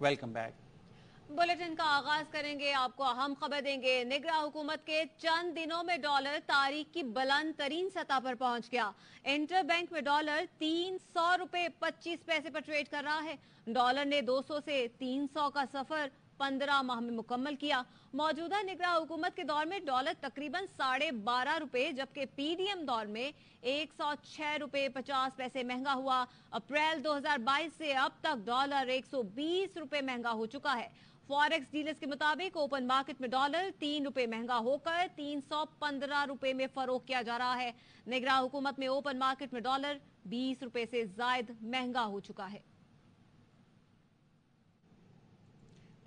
Welcome back. Bulletin کا آغاز کریں گے، آپ کو اہم خبر دیں گے۔ نگراں حکومت کے چند دنوں میں ڈالر تاریخ کی بلند ترین سطح پر پہنچ گیا۔ انٹر بینک میں ڈالر 300 روپے 25 پیسے پر ٹریڈ کر رہا ہے۔ ڈالر نے 200 سے 300 کا سفر 15 ماہ میں مکمل کیا۔ موجودہ نگراں حکومت کے دور میں ڈالر تقریباً 12.5 روپے جبکہ پی ڈی ایم دور میں 106 روپے 50 پیسے مہنگا ہوا۔ اپریل 2022 سے اب تک ڈالر 120 روپے مہنگا ہو چکا ہے۔ فوریکس ڈیلرز کے مطابق اوپن مارکیٹ میں ڈالر 3 روپے مہنگا ہو کر 315 روپے میں فروخت کیا جا رہا ہے۔ نگراں حکومت میں اوپن مارکیٹ میں ڈالر 20 روپے سے زائد مہنگا ہو چکا ہے۔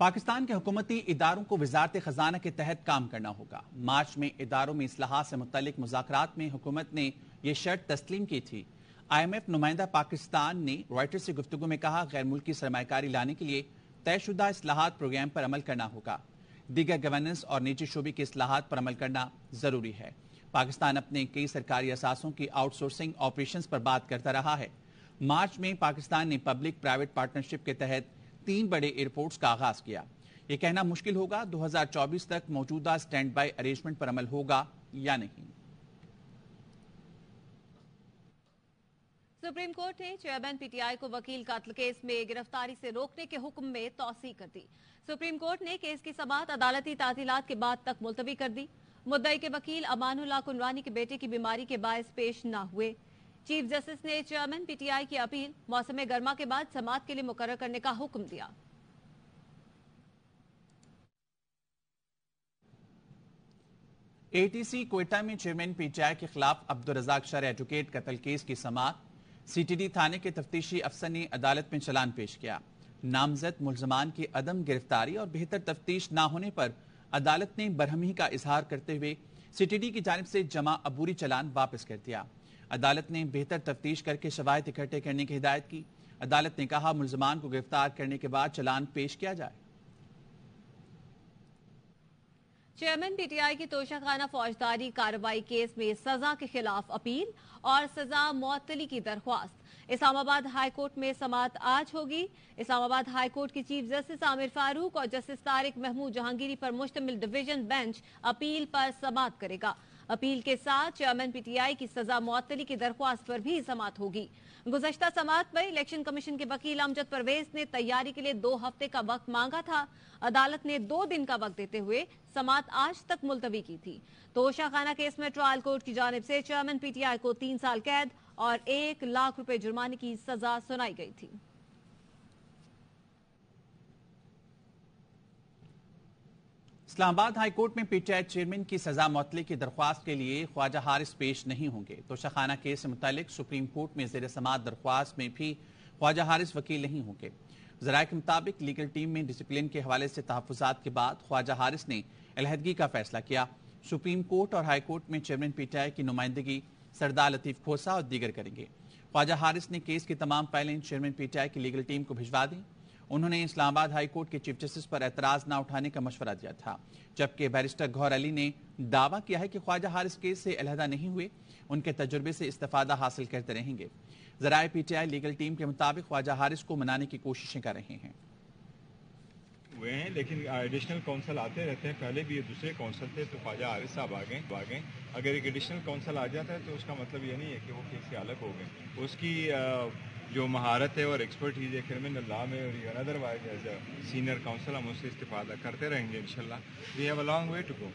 پاکستان کے حکومتی اداروں کو وزارت خزانہ کے تحت کام کرنا ہوگا۔ مارچ میں اداروں میں اصلاحات سے متعلق مذاکرات میں حکومت نے یہ شرط تسلیم کی تھی۔ آئی ایم ایف نمائندہ پاکستان نے رائٹرز سے گفتگو میں کہا، غیر ملکی سرمایہ کاری لانے کے لیے طے شدہ اصلاحات پروگرام پر عمل کرنا ہوگا۔ دیگر گورننس اور نجی شعبے کے اصلاحات پر عمل کرنا ضروری ہے۔ پاکستان اپنے کئی سرکاری اثاثوں کی آؤٹ سورسنگ آپریشنز پر بات کرتا رہا ہے۔ مارچ میں پاکستان نے پبلک پرائیویٹ پارٹنرشپ کے تحت 3 بڑے ایئرپورٹس کا آغاز کیا۔ یہ کہنا مشکل ہوگا 2024 تک موجودہ سٹینڈ بائی ارینجمنٹ پر عمل ہوگا یا نہیں۔ سپریم کورٹ نے چیئرمین پی ٹی آئی کو وکیل قتل کیس میں گرفتاری سے روکنے کے حکم میں توسیع کر دی۔ سپریم کورٹ نے کیس کی سماعت عدالتی تعطیلات کے بعد تک ملتوی کر دی۔ مدعی کے وکیل امان اللہ کنوانی کے بیٹے کی بیماری کے باعث پیش نہ ہوئے۔ چیف جسٹس نے چیئرمین پی ٹی آئی کی اپیل موسم گرما کے بعد سماعت کے لیے مقرر کرنے کا حکم دیا۔ اے ٹی سی کوئٹہ میں چیئرمین پی ٹی آئی کے خلاف عبدالرزاق شرح ایجوکیٹ قتل کیس کی سماعت۔ سی ٹی ڈی تھانے کے تفتیشی افسر نے عدالت میں چلان پیش کیا۔ نامزد ملزمان کی عدم گرفتاری اور بہتر تفتیش نہ ہونے پر عدالت نے برہمی کا اظہار کرتے ہوئے سی ٹی ڈی کی جانب سے جمع عبوری چلان واپس کر دیا۔ عدالت نے بہتر تفتیش کر کے شواہد اکٹھے کرنے کی ہدایت کی۔ عدالت نے کہا ملزمان کو گرفتار کرنے کے بعد چلان پیش کیا جائے۔ چیئرمین پی ٹی آئی کی توشہ خانہ فوجداری کارروائی کیس میں سزا کے خلاف اپیل اور سزا معطلی کی درخواست۔ اسلام آباد ہائی کورٹ میں سماعت آج ہوگی۔ اسلام آباد ہائی کورٹ کی چیف جسٹس عامر فاروق اور جسٹس طارق محمود جہانگیری پر مشتمل ڈویژن بینچ اپیل پر سماعت کرے گا۔ اپیل کے ساتھ چیئرمین پی ٹی آئی کی سزا معطلی کی درخواست پر بھی سماعت ہوگی۔ گزشتہ سماعت میں الیکشن کمیشن کے وکیل امجد پرویز نے تیاری کے لیے 2 ہفتے کا وقت مانگا تھا۔ عدالت نے 2 دن کا وقت دیتے ہوئے سماعت آج تک ملتوی کی تھی۔ توشہ خانہ کیس میں ٹرائل کورٹ کی جانب سے چیئرمین پی ٹی آئی کو 3 سال قید اور 1 لاکھ روپے جرمانے کی سزا سنائی گئی تھی۔ اسلام آباد ہائی کورٹ میں پی ٹی آئی چیئرمین کی سزا معطلی کی درخواست کے لیے خواجہ حارث پیش نہیں ہوں گے۔ توشہ خانہ کیس سے متعلق سپریم کورٹ میں زیر سماعت درخواست میں بھی خواجہ حارث وکیل نہیں ہوں گے۔ ذرائع کے مطابق لیگل ٹیم میں ڈسپلن کے حوالے سے تحفظات کے بعد خواجہ حارث نے علیحدگی کا فیصلہ کیا۔ سپریم کورٹ اور ہائی کورٹ میں چیئرمین پی ٹی آئی کی نمائندگی سردار لطیف کھوسا اور دیگر کریں گے۔ خواجہ حارث نے کیس کی تمام فائلیں چیئرمین پی ٹی آئی کی لیگل ٹیم کو بھجوا دیں۔ انہوں نے اسلام آباد ہائی کورٹ کے چیف جسٹس پر اعتراض نہ اٹھانے کا مشورہ دیا تھا، جبکہ بیرسٹر گوہر علی نے دعویٰ کیا ہے کہ خواجہ حارث کیس سے علیحدہ نہیں ہوئے، ان کے تجربے سے استفادہ حاصل کرتے رہیں گے۔ ذرائع P T I legal team کے مطابق خواجہ حارث کو منانے کی کوششیں کر رہے ہیں۔ لیکن ایڈیشنل کونسل آتے رہتے ہیں، پہلے بھی یہ دوسرے کونسل تھے تو خواجہ حارث صاحب آ گئے۔ اگر ایک ایڈیشنل کونسل آ جاتا ہے تو اس کا مطلب یہ نہیں ہے کہ وہ کیس سے الگ ہو گئے۔ اس کی جو مہارت ہے اور ایکسپرٹیز ہے کرمنل لا میں اور otherwise as a senior counsel ہم اس سے استفادہ کرتے رہیں گے انشاءاللہ۔ We have a long way to go.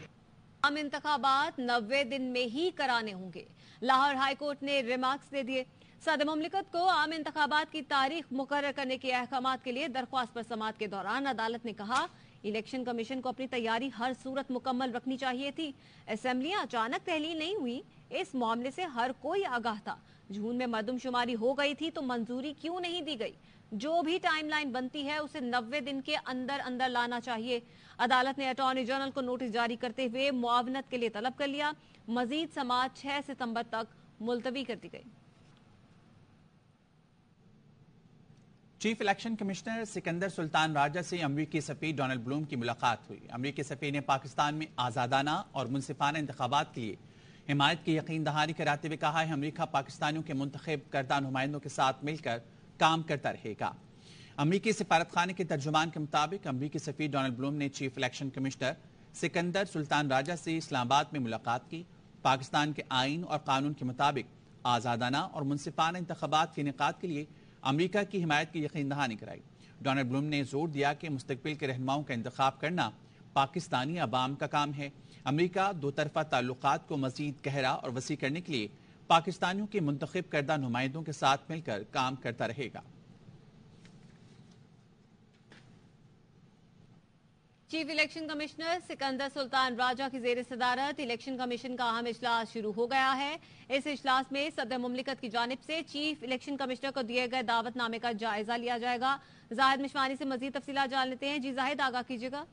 عام انتخابات 90 دن میں ہی کرانے ہوں گے، لاہور ہائی کورٹ نے ریمارکس دے دیے۔ صدر مملکت کو عام انتخابات کی تاریخ مقرر کرنے کے احکامات کے لیے درخواست پر سماعت کے دوران عدالت نے کہا الیکشن کمیشن کو اپنی تیاری ہر صورت مکمل رکھنی چاہیے تھی۔ اسمبلیاں اچانک تحلیل نہیں ہوئی، اس معاملے سے ہر کوئی آگاہ تھا۔ جون میں مردم شماری ہو گئی تھی تو منظوری کیوں نہیں دی گئی؟ جو بھی ٹائم لائن بنتی ہے اسے 90 دن کے اندر اندر لانا چاہیے۔ عدالت نے اٹارنی جنرل کو نوٹس جاری کرتے ہوئے معاونت کے لیے طلب کر لیا۔ مزید سماعت 6 ستمبر تک ملتوی کر دی گئی۔ چیف الیکشن کمشنر سکندر سلطان راجہ سے امریکی سفیر ڈونلڈ بلوم کی ملاقات ہوئی۔ امریکی سفیر نے پاکستان میں آزادانہ اور منصفانہ انتخابات کے لیے حمایت کی یقین دہانی کراتے ہوئے کہا ہے امریکہ پاکستانیوں کے منتخب کردہ نمائندوں کے ساتھ مل کر کام کرتا رہے گا۔ امریکی سفارت خانے کے ترجمان کے مطابق امریکی سفیر ڈونلڈ بلوم نے چیف الیکشن کمشنر سکندر سلطان راجہ سے اسلام آباد میں ملاقات کی۔ پاکستان کے آئین اور قانون کے مطابق آزادانہ اور منصفانہ انتخابات کے انعقاد کے لیے امریکہ کی حمایت کی یقین دہانی کرائی۔ ڈونلڈ بلوم نے زور دیا کہ مستقبل کے رہنماؤں کا انتخاب کرنا پاکستانی عوام کا کام ہے۔ امریکہ دو طرفہ تعلقات کو مزید گہرا اور وسیع کرنے کے لیے پاکستانیوں کے منتخب کردہ نمائندوں کے ساتھ مل کر کام کرتا رہے گا۔ چیف الیکشن کمشنر سکندر سلطان راجہ کی زیر صدارت الیکشن کمیشن کا اہم اجلاس شروع ہو گیا ہے۔ اس اجلاس میں صدر مملکت کی جانب سے چیف الیکشن کمشنر کو دیے گئے دعوت نامے کا جائزہ لیا جائے گا۔ زاہد مشوانی سے مزید تفصیلات جان لیتے ہیں۔ جی زاہد، آگاہ کیجیے گا۔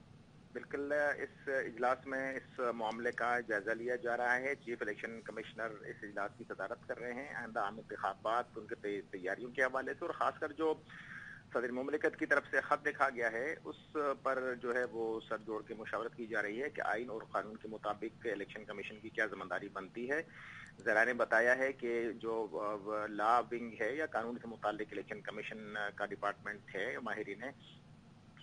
بالکل، اس اجلاس میں اس معاملے کا جائزہ لیا جا رہا ہے۔ چیف الیکشن کمشنر اس اجلاس کی صدارت کر رہے ہیں۔ آئندہ عام انتخابات، ان کے تیاریوں کے حوالے سے، اور خاص کر جو صدر مملکت کی طرف سے خط لکھا گیا ہے اس پر جو ہے وہ سر جوڑ کے مشاورت کی جا رہی ہے کہ آئین اور قانون کے مطابق الیکشن کمیشن کی کیا ذمہ داری بنتی ہے۔ ذرائع نے بتایا ہے کہ جو لا ونگ ہے یا قانون سے متعلق الیکشن کمیشن کا ڈپارٹمنٹ ہے، ماہرین ہیں،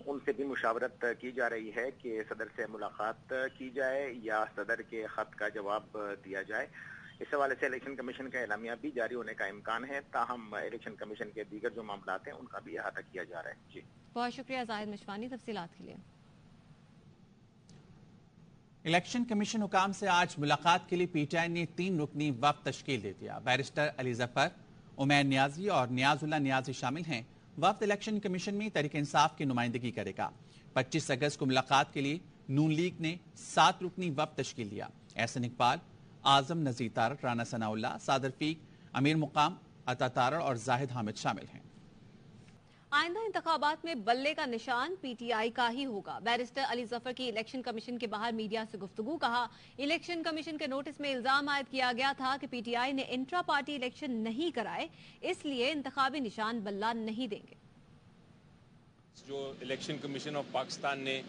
ان سے بھی مشاورت کی جا رہی ہے کہ صدر سے ملاقات کی جائے یا صدر کے خط کا جواب دیا جائے۔ اس حوالے سے الیکشن کمیشن کا اعلامیہ بھی جاری ہونے کا امکان ہے، تاہم الیکشن کمیشن کے دیگر جو معاملات ہیں ان کا بھی احاطہ کیا جا رہا ہے۔ جی بہت شکریہ زاہد مشوانی تفصیلات کے لیے۔ الیکشن کمیشن حکام سے آج ملاقات کے لیے پی ٹی آئی نے 3 رکنی وفد تشکیل دے دیا۔ بیرسٹر علی ظفر، عمیر نیازی اور نیاز اللہ نیازی شامل ہیں۔ وفد الیکشن کمیشن میں تحریک انصاف کی نمائندگی کرے گا۔ 25 اگست کو ملاقات کے لیے نون لیگ نے 7 رکنی وفد تشکیل دیا۔ احسن اقبال، اعظم نذیر تارڑ، رانا ثناء اللہ، صادر فیق، امیر مقام، عطا تارڑ اور زاہد حامد شامل ہیں۔ آئندہ انتخابات میں بلے کا نشان پی ٹی آئی کا ہی ہوگا۔ بیرسٹر علی ظفر کی الیکشن کمیشن کے باہر میڈیا سے گفتگو، کہا الیکشن کمیشن کے نوٹس میں الزام عائد کیا گیا تھا کہ پی ٹی آئی نے انٹرا پارٹی الیکشن نہیں کرائے، اس لیے انتخابی نشان بلہ نہیں دیں گے۔ جو الیکشن کمیشن آف پاکستان نے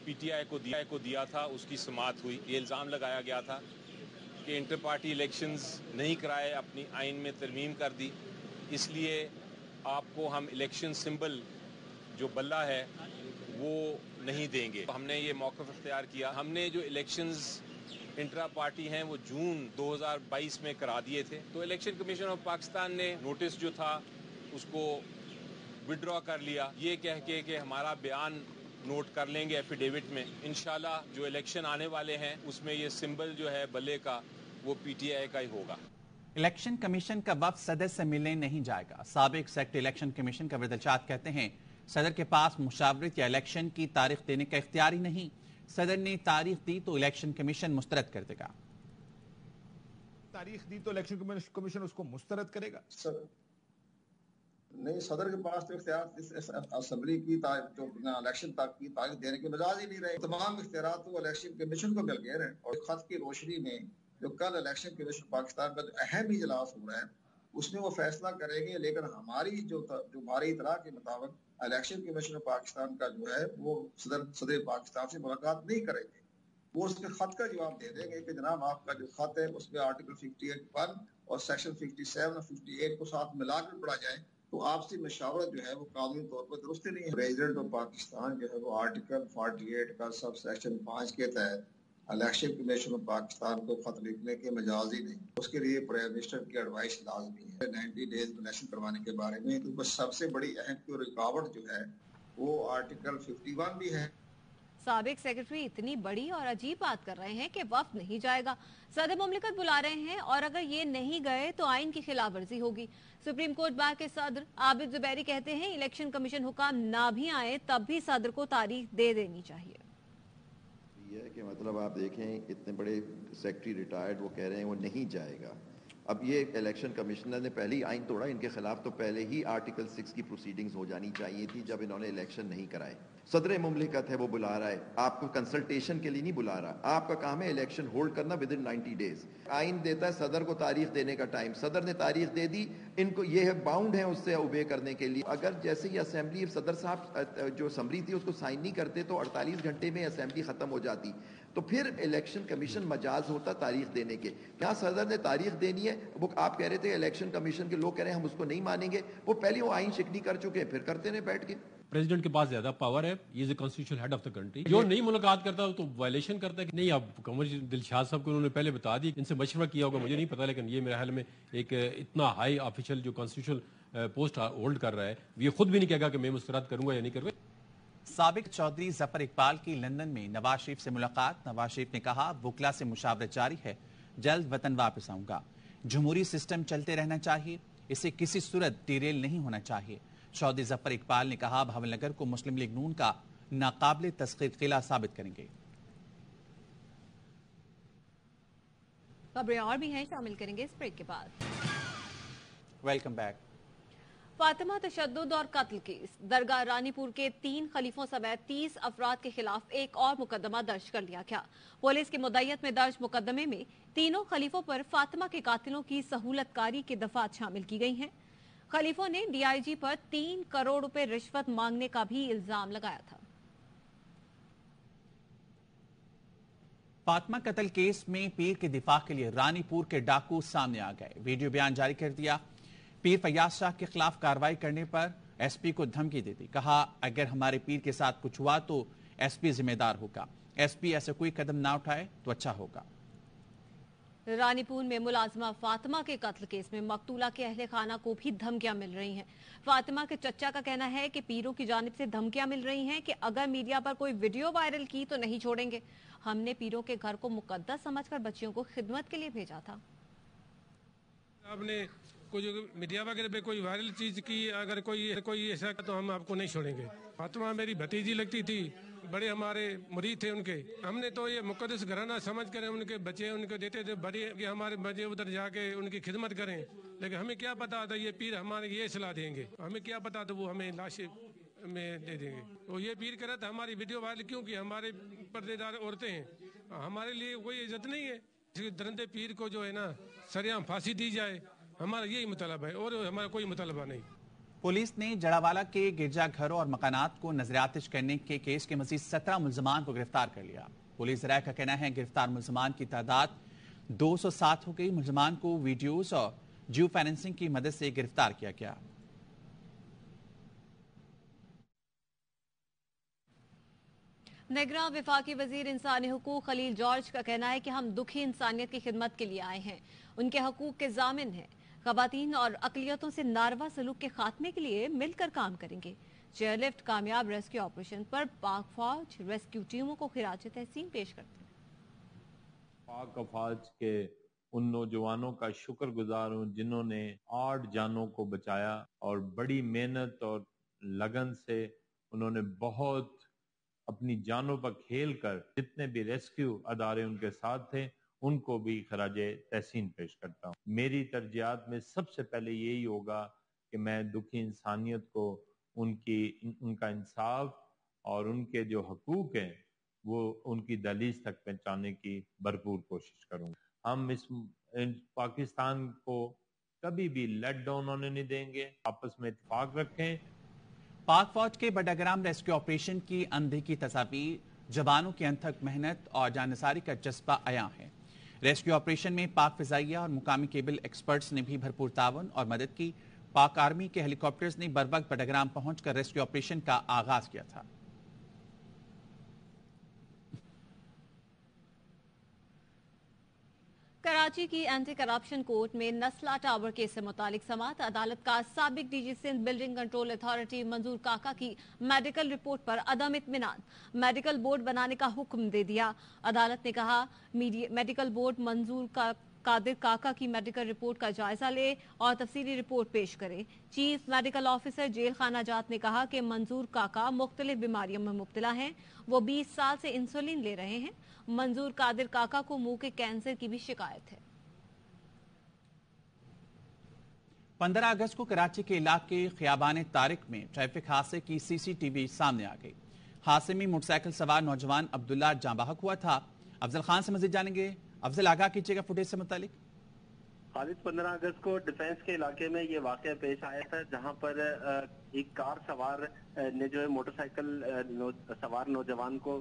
پی ٹی آئی کو دیا تھا اس کی سماعت ہوئی۔ یہ الزام لگایا گیا تھا کہ انٹر پارٹی الیکشنز نہیں کرائے، اپنی آئین میں ترمیم کر دی، اس لیے آپ کو ہم الیکشن سمبل جو بلہ ہے وہ نہیں دیں گے۔ ہم نے یہ موقف اختیار کیا۔ ہم نے جو الیکشنز انٹرا پارٹی ہیں وہ جون 2022 میں کرا دیے تھے، تو الیکشن کمیشن آف پاکستان نے نوٹس جو تھا اس کو وڈرا کر لیا، یہ کہہ کے کہ ہمارا بیان نوٹ کر لیں گے ایفیڈیوٹ میں۔ انشاءاللہ جو الیکشن آنے والے ہیں اس میں یہ سمبل جو ہے بلے کا وہ پی ٹی آئی کا ہی ہوگا۔ الیکشن کمیشن کا وفد صدر سے ملنے نہیں جائے گا۔ سابق سیکرٹری الیکشن کمیشن کا ودلچاد کہتے ہیں صدر کے پاس مشاورت یا الیکشن کی تاریخ دینے کا اختیار ہی نہیں، صدر نے تاریخ دی تو الیکشن کمیشن مسترد کر دے گا۔ تاریخ دی تو الیکشن کمیشن اس کو مسترد کرے گا؟ نہیں، صدر کے پاس تو اختیار اسمبلی کی جو الیکشن تک کی تاریخ دینے کے مجاز ہی نہیں رہے۔ تمام اختیارات تو الیکشن کمیشن کو مل گئے ہیں، اور خط کی روشنی میں جو کل الیکشن کمیشن پاکستان کا جو اہم اجلاس ہو رہا ہے اس میں وہ فیصلہ کریں گے، لیکن ہماری جو ہماری اطلاع کے مطابق الیکشن کمیشن پاکستان کا جو ہے وہ صدر پاکستان سے ملاقات نہیں کریں گے۔ وہ اس کے خط کا جواب دے دیں گے کہ جناب آپ کا جو خط ہے اس میں آرٹیکل 58(1) اور سیکشن 57 اور 58 کو ساتھ ملا کر پڑھا جائے تو آپ سے مشاورت جو ہے وہ قانونی طور پر درست نہیں ہے۔ پریزیڈنٹ آف پاکستان جو ہے وہ آرٹیکل 48 کا سب سیکشن 5 کے تحت الیکشن کمیشن آف پاکستان کو خط لکھنے کے مجاز ہی نہیں، اس کے لیے پرائم منسٹر کی ایڈوائس لازمی ہے 90 ڈیز میں الیکشن کروانے کے بارے میں۔ تو بس سب سے بڑی اہم رکاوٹ جو ہے وہ آرٹیکل 51 بھی ہے۔ سابق سیکرٹری اتنی بڑی اور عجیب بات کر رہے ہیں کہ وفد نہیں جائے گا، صدر مملکت بلا رہے ہیں اور اگر یہ نہیں گئے تو آئین کی خلاف ورزی ہوگی۔ سپریم کورٹ بار کے صدر عابد زبیری کہتے ہیں الیکشن کمیشن حکام نہ بھی آئے تب بھی صدر کو تاریخ دے دینی چاہیے۔ یہ ہے کہ مطلب آپ دیکھیں اتنے بڑے سیکرٹری ریٹائرڈ وہ کہہ رہے ہیں وہ نہیں جائے گا۔ اب یہ الیکشن کمشنر نے پہلے ہی آئین توڑا، ان کے خلاف تو پہلے ہی آرٹیکل 6 کی پروسیڈنگز ہو جانی چاہیے تھی جب انہوں نے الیکشن نہیں کرائے۔ صدر مملکت ہے وہ بلا رہا ہے، آپ کو کنسلٹیشن کے لیے نہیں بلا رہا، آپ کا کام ہے الیکشن ہولڈ کرنا ودن 90 ڈیز۔ آئین دیتا ہے صدر کو تاریخ دینے کا ٹائم، صدر نے تاریخ دے دی، ان کو یہ باؤنڈ ہے اس سے اوبے کرنے کے لیے۔ اگر جیسے ہی اسمبلی صدر صاحب جو اسمبلی تھی اس کو سائن نہیں کرتے تو 48 گھنٹے میں اسمبلی ختم ہو جاتی۔ تو پھر الیکشن کمیشن مجاز ہوتا تاریخ دینے کے. یہاں صدر نے تاریخ دینی ہے. وہ آپ کہہ رہے تھے الیکشن کمیشن کے لوگ کہہ رہے ہیں ہم اس کو نہیں مانیں گے. وہ پہلے وہ آئین شکنی کر چکے ہیں, پھر کرتے رہے بیٹھ کے. پریزیڈنٹ کے پاس زیادہ پاور ہے, یہ is a constitutional head of the country. جو نہیں ملاقات کرتا تو وائلیشن کرتا ہے کہ نہیں. اب قمر دلشاد صاحب کو انہوں نے پہلے بتا دی, ان سے مشورہ کیا ہوگا, مجھے نہیں پتا, لیکن یہ میرے خیال میں ایک اتنا ہائی آفیشل جو کانسٹیٹیوشنل پوسٹ ہولڈ کر رہا ہے, یہ خود بھی نہیں کہے گا کہ میں مسترد کروں گا یا نہیں کروں گا. سابق چودھری ظفر اقبال کی لندن میں نواز شریف سے ملاقات. نواز شریف نے کہا وکلا سے مشاورت جاری ہے, جلد وطن واپس آؤں گا. جمہوری سسٹم چلتے رہنا چاہیے, اسے کسی صورت ڈیریل نہیں ہونا چاہیے. چودھری ظفر اقبال نے کہا بھاول نگر کو مسلم لیگ نون کا ناقابل تسخیر قلعہ ثابت کریں گے. خبریں اور بھی ہیں, شامل کریں گے اس بریک کے بعد. Welcome back. فاطمہ تشدد اور قتل کیس. درگاہ رانی پور کے 3 خلیفوں سمیت 30 افراد کے خلاف ایک اور مقدمہ درج کر لیا گیا. پولیس کی مدعیت میں درج مقدمے میں تینوں خلیفوں پر فاطمہ کے قاتلوں کی سہولت کاری کی دفعات شامل کی گئی ہیں. خلیفوں نے ڈی آئی جی پر 3 کروڑ روپے رشوت مانگنے کا بھی الزام لگایا تھا. فاطمہ قتل کیس میں پیر کے دفاع کے لیے رانی پور کے ڈاکو سامنے آ گئے. ویڈیو بیان جاری کر دیا. پیر فیاض شاہ کے خلاف کارروائی کرنے پر ایس پی کو دھمکی دے دی. کہا اگر ہمارے پیر کے ساتھ کچھ ہوا تو ایس پی ذمہ دار ہوگا. ایس پی ایسے کوئی قدم نہ اٹھائے تو اچھا ہوگا. رانی پور میں ملازمہ فاطمہ کے قتل کیس میں مقتولہ کے اہل خانہ کو بھی دھمکیاں مل رہی ہیں. فاطمہ کے چچا کا کہنا ہے کہ پیروں کی جانب سے دھمکیاں مل رہی ہیں کہ اگر میڈیا پر کوئی ویڈیو وائرل کی تو نہیں چھوڑیں گے. ہم نے پیروں کے گھر کو مقدس سمجھ کر بچیوں کو خدمت کے لیے بھیجا تھا. آپ نے کچھ میڈیا وغیرہ پہ کوئی وائرل چیز کی, اگر کوئی ایسا تو ہم آپ کو نہیں چھوڑیں گے. فاطمہ میری بھتیجی لگتی تھی, بڑے ہمارے مرید تھے ان کے. ہم نے تو یہ مقدس گھرانہ سمجھ کر ان کے بچے ان کو دیتے تھے, بڑے کہ ہمارے بچے ادھر جا کے ان کی خدمت کریں. لیکن ہمیں کیا پتا تھا یہ پیر ہمارے یہ صلاح دیں گے, ہمیں کیا پتا تھا وہ ہمیں لاشیں میں دے دیں گے. وہ یہ پیر کرا تھا ہماری ویڈیو وائرل کیوں کی, ہمارے پردے دار عورتیں ہیں, ہمارے لیے کوئی عزت نہیں ہے. درندے پیر کو جو ہے نا سریعام پھانسی دی جائے, ہمارا یہی مطالبہ ہے اور ہمارا کوئی مطالبہ نہیں. پولیس نے جڑاوالا کے گرجا گھروں اور مکانات کو نظر آتش کرنے کے کیس کے مزید 17 ملزمان کو گرفتار کر لیا. پولیس ذرائع کا کہنا ہے گرفتار ملزمان کی تعداد 207 ہو گئی. ملزمان کو ویڈیوز اور جیو فائننسنگ کی مدد سے گرفتار کیا گیا. نگراں وفاقی وزیر انسانی حقوق خلیل جارج کا کہنا ہے کہ ہم دکھی انسانیت کی خدمت کے لیے آئے ہیں, ان کے حقوق کے ضامن ہیں. خواتین اور اقلیتوں سے ناروا سلوک کے خاتمے کے لیے مل کر کام کریں گے. چیئر لفٹ کامیاب ریسکیو آپریشن پر پاک فوج ریسکیو ٹیموں کو خراج تحسین پیش کرتے ہیں. پاک فوج کے ان نوجوانوں کا شکر گزار ہوں جنہوں نے 8 جانوں کو بچایا, اور بڑی محنت اور لگن سے انہوں نے بہت اپنی جانوں پر کھیل کر جتنے بھی ریسکیو ادارے ان کے ساتھ تھے ان کو بھی خراج تحسین پیش کرتا ہوں. میری ترجیحات میں سب سے پہلے یہی ہوگا کہ میں دکھی انسانیت کو ان کا انصاف اور ان کے جو حقوق ہیں وہ ان کی دہلیز تک پہنچانے کی بھرپور کوشش کروں. ہم اس پاکستان کو کبھی بھی لیٹ ڈاؤن ہونے نہیں دیں گے. آپس میں اتفاق رکھیں. پاک فوج کے بڈگرام ریسکیو آپریشن کی اندھیکی تصاویر, جوانوں کی انتھک محنت اور جانثاری کا جذبہ عیاں ہے. ریسکیو آپریشن میں پاک فضائیہ اور مقامی کیبل ایکسپرٹس نے بھی بھرپور تعاون اور مدد کی. پاک آرمی کے ہیلی کاپٹرز نے بروقت بڈگرام پہنچ کر ریسکیو آپریشن کا آغاز کیا تھا. کراچی کی اینٹی کرپشن کورٹ میں نسلا ٹاور کیس سے متعلق سماعت. عدالت کا سابق D G Sindh building control authority Manzoor Kaka کی میڈیکل رپورٹ پر عدم اطمینان, میڈیکل بورڈ بنانے کا حکم دے دیا. عدالت نے کہا میڈیکل بورڈ منظور قادر کاکا کی میڈیکل رپورٹ کا جائزہ لے اور تفصیلی رپورٹ پیش کرے. چیف میڈیکل آفیسر جیل خانہ جات نے کہا کہ منظور کاکا مختلف بیماریوں میں مبتلا ہیں, وہ 20 سال سے انسولین لے رہے ہیں. منظور قادر کاکا کو منہ کے کینسر کی بھی شکایت ہے. 15 اگست کو کراچی کے علاقے خیابان طارق میں ٹریفک حادثے کی سی سی ٹی وی سامنے آ گئی. حادثے میں موٹر سائیکل سوار نوجوان عبداللہ جاں بحق ہوا تھا. افضل خان سے مزید جانیں گے. افضل, آگاہ کیجیے گا فوٹیج سے متعلق. خالد 15 اگست کو ڈیفنس کے علاقے میں یہ واقعہ پیش آیا تھا جہاں پر ایک کار سوار نے جو ہے موٹر سائیکل سوار نوجوان کو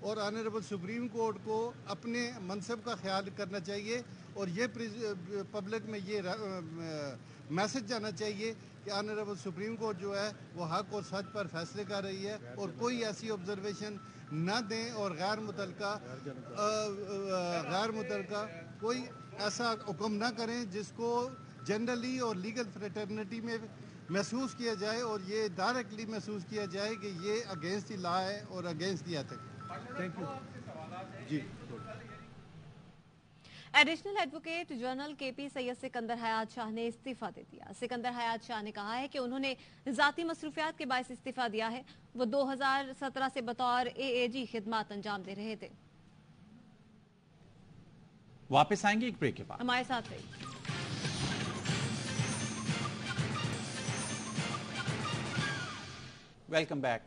اور آنریبل سپریم کورٹ کو اپنے منصب کا خیال کرنا چاہیے اور یہ پبلک میں یہ میسج جانا چاہیے کہ آنریبل سپریم کورٹ جو ہے وہ حق اور سچ پر فیصلے کر رہی ہے اور کوئی ایسی آبزرویشن نہ دیں اور غیر متعلقہ کوئی ایسا حکم نہ کریں جس کو جنرلی اور لیگل فریٹرنیٹی میں محسوس کیا جائے اور یہ ڈائریکٹلی محسوس کیا جائے کہ یہ اگینسٹ دی لا ہے اور against the ethic. Thank you. جی. Additional advocate general K P سید سکندر حیات شاہ نے استعفیٰ دے دیا. سکندر حیات شاہ نے کہا ہے کہ انہوں نے ذاتی مصروفیات کے باعث استعفیٰ دیا ہے. وہ 2017 سے بطور AAG خدمات انجام دے رہے تھے. واپس آئیں گے ایک بریک کے بعد. ہمارے ساتھ رہی. Welcome back.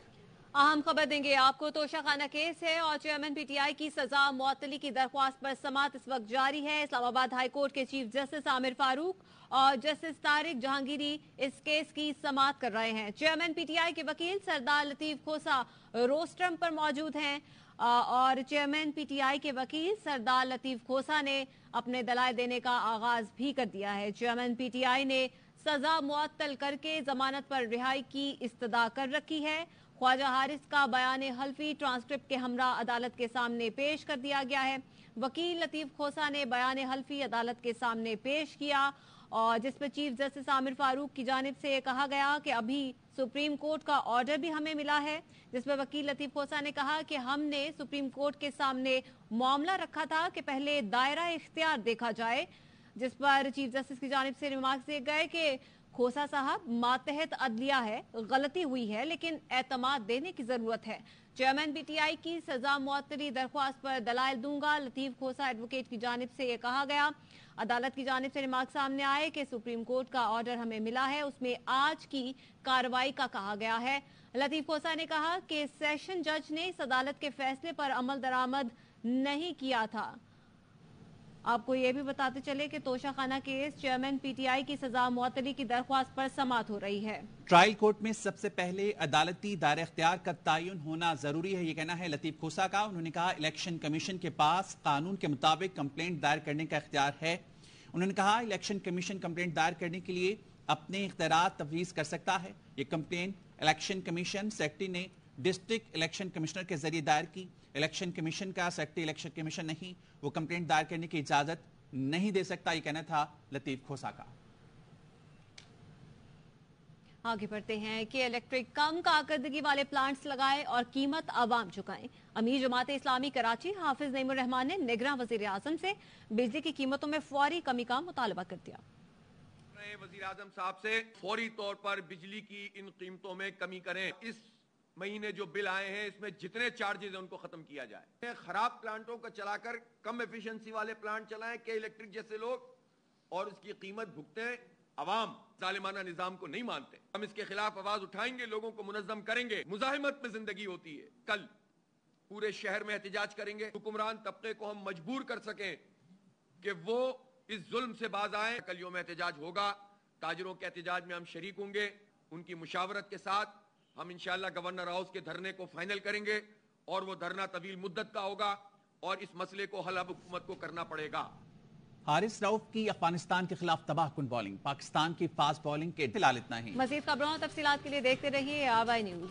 اہم خبر دیں گے آپ کو. توشہ خانہ کیس ہے اور چیئرمین پی ٹی آئی کی سزا معطلی کی درخواست پر سماعت اس وقت جاری ہے. اسلام آباد ہائی کورٹ کے چیف جسٹس عامر فاروق اور جسٹس طارق جہانگیری اس کیس کی سماعت کر رہے ہیں. چیئرمین پی ٹی آئی کے وکیل سردار لطیف کھوسا روسٹرم پر موجود ہیں اور چیئرمین پی ٹی آئی کے وکیل سردار لطیف کھوسا نے اپنے دلائل دینے کا آغاز بھی کر دیا ہے. چیئرمین پی ٹی آئی نے سزا معطل کر کے ضمانت پر رہائی کی استدعا کر رکھی ہے. خواجہ حارث کا بیان حلفی ٹرانسکرپٹ کے ہمراہ عدالت کے سامنے پیش کر دیا گیا ہے. وکیل لطیف کھوسا نے بیان حلفی عدالت کے سامنے پیش کیا اور جس پر چیف جسٹس عامر فاروق کی جانب سے کہا گیا کہ ابھی سپریم کورٹ کا آرڈر بھی ہمیں ملا ہے, جس پر وکیل لطیف کھوسا نے کہا کہ ہم نے سپریم کورٹ کے سامنے معاملہ رکھا تھا کہ پہلے دائرہ اختیار دیکھا جائے, جس پر چیف جسٹس کی جانب سے ریمارکس دیے گئے کہ کھوسا صاحب ماتحت عدلیہ ہے, غلطی ہوئی ہے لیکن اعتماد دینے کی ضرورت ہے. چیئرمین پی ٹی آئی کی سزا معطلی درخواست پر دلائل دوں گا. لطیف کھوسا ایڈوکیٹ کی جانب سے یہ کہا گیا. عدالت کی جانب سے ریمارک سامنے آئے کہ سپریم کورٹ کا آرڈر ہمیں ملا ہے, اس میں آج کی کارروائی کا کہا گیا ہے. لطیف کھوسا نے کہا کہ سیشن جج نے اس عدالت کے فیصلے پر عمل درآمد نہیں کیا تھا. آپ کو یہ بھی بتاتے چلے کہ توشہ خانہ case chairman P T I کی سزا معطلی کی درخواست پر سماعت ہو رہی ہے. ٹرائل کورٹ میں سب سے پہلے عدالتی دائرہ اختیار کا تعین ہونا ضروری ہے, یہ کہنا ہے لطیف کھوسا کا. انہوں نے کہا الیکشن کمیشن کے پاس قانون کے مطابق کمپلینٹ دائر کرنے کا اختیار ہے. انہوں نے کہا الیکشن کمیشن کمپلینٹ دائر کرنے کے لیے اپنے اختیارات تفویض کر سکتا ہے. یہ کمپلینٹ الیکشن کمیشن سیکرٹری نے ڈسٹرکٹ الیکشن کمشنر کے ذریعے دائر کی. الیکشن کمیشن کا سیکرٹری الیکشن کمیشن نہیں, وہ کمپلینٹ دائر کرنے کی اجازت نہیں دے سکتا, یہ کہنا تھا لطیف کھوسا کا. آگے بڑھتے ہیں کہ الیکٹرک کم کارکردگی والے پلانٹس لگائے اور قیمت عوام چکائیں. امیر جماعت اسلامی کراچی حافظ نعیم الرحمان نے نگراں وزیر اعظم سے بجلی کی قیمتوں میں فوری کمی کا مطالبہ کر دیا. وزیر اعظم صاحب سے فوری طور پر بجلی کی ان قیمتوں میں کمی کریں. اس مہینے جو بل آئے ہیں اس میں جتنے چارجز ہیں ان کو ختم کیا جائے. خراب پلانٹوں کا چلا کر کم ایفیشنسی والے پلانٹ چلائیں کہ الیکٹرک جیسے لوگ, اور اس کی قیمت بھگتیں. عوام ظالمانہ نظام کو نہیں مانتے. ہم اس کے خلاف آواز اٹھائیں گے, لوگوں کو منظم کریں گے. مزاحمت میں زندگی ہوتی ہے. کل پورے شہر میں احتجاج کریں گے. حکمران طبقے کو ہم مجبور کر سکیں کہ وہ اس ظلم سے باز آئیں. کل یوم احتجاج ہوگا. تاجروں کے احتجاج میں ہم شریک ہوں گے. ان کی مشاورت کے ساتھ ہم انشاءاللہ گورنر ہاؤس کے دھرنے کو فائنل کریں گے اور وہ دھرنا طویل مدت کا ہوگا اور اس مسئلے کو حل اب حکومت کو کرنا پڑے گا. حارث رؤف کی افغانستان کے خلاف تباہ کن بولنگ, پاکستان کی فاسٹ بولنگ کے دلال اتنا ہی. مزید خبروں اور تفصیلات کے لیے دیکھتے رہیے آوائی نیوز.